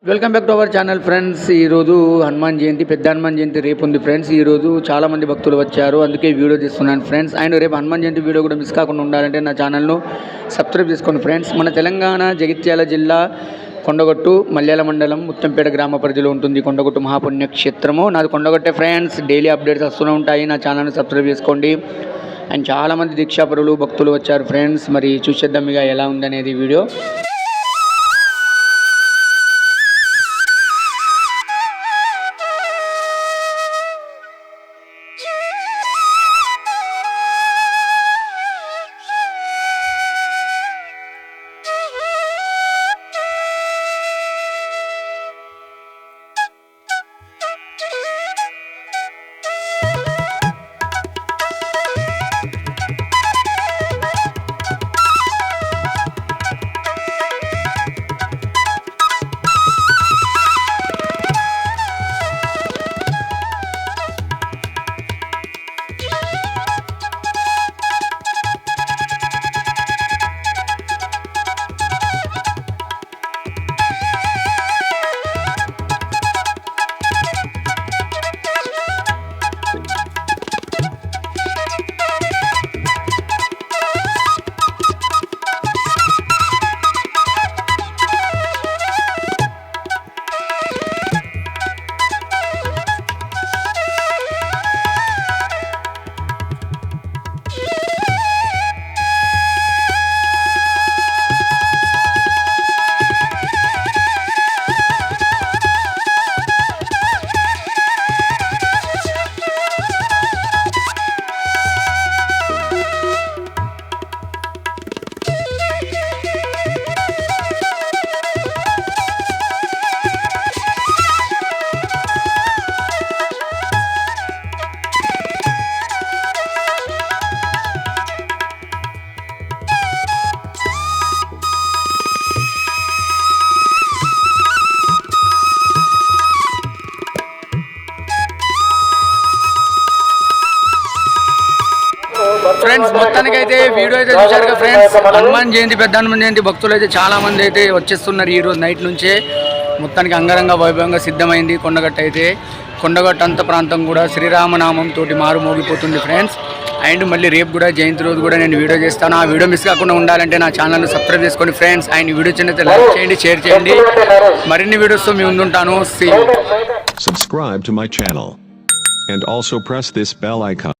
Welcome back to our channel friends. ఈరోజు హనుమాన్ జయంతి, పెద్ద హనుమాన్ జయంతి రేపు ఉంది ఫ్రెండ్స్. ఈరోజు చాలామంది భక్తులు వచ్చారు, అందుకే వీడియో తీస్తున్నాను ఫ్రెండ్స్. అండ్ రేపు హనుమాన్ జయంతి వీడియో కూడా మిస్ కాకుండా ఉండాలంటే నా ఛానల్ను సబ్స్క్రైబ్ చేసుకోండి ఫ్రెండ్స్. మన తెలంగాణ జగిత్యాల జిల్లా కొండగట్టు మల్యాల మండలం ముత్తంపేట గ్రామ పరిధిలో ఉంటుంది కొండగట్టు మహాపుణ్యక్షేత్రము. నాది కొండగట్టే ఫ్రెండ్స్. డైలీ అప్డేట్స్ వస్తూనే ఉంటాయి, నా ఛానల్ని సబ్స్క్రైబ్ చేసుకోండి. అండ్ చాలామంది దీక్షాపరులు భక్తులు వచ్చారు ఫ్రెండ్స్. మరి చూసేద్దాం ఇక ఎలా ఉందనేది వీడియో. ఫ్రెండ్స్ మొత్తానికైతే వీడియో అయితే చూశారుగా ఫ్రెండ్స్. హనుమాన్ జయంతి, పెద్ద హనుమాన్ జయంతి భక్తులు అయితే చాలా మంది అయితే వచ్చేస్తున్నారు ఈ రోజు నైట్ నుంచే. మొత్తానికి అంగరంగ వైభవంగా సిద్ధమైంది కొండగట్టు అయితే. కొండగట్టు అంత ప్రాంతం కూడా శ్రీరామనామంతో మారు మోగిపోతుంది ఫ్రెండ్స్. అండ్ మళ్ళీ రేపు కూడా జయంతి రోజు కూడా నేను వీడియో చేస్తాను. ఆ వీడియో మిస్ కాకుండా ఉండాలంటే నా ఛానల్ని సబ్స్క్రైబ్ చేసుకోండి ఫ్రెండ్స్. అండ్ వీడియో చిన్నైతే లైక్ చేయండి, షేర్ చేయండి. మరిన్ని వీడియోస్తో మీ ముందుంటాను. See you. Subscribe to my channel and also press this bell icon.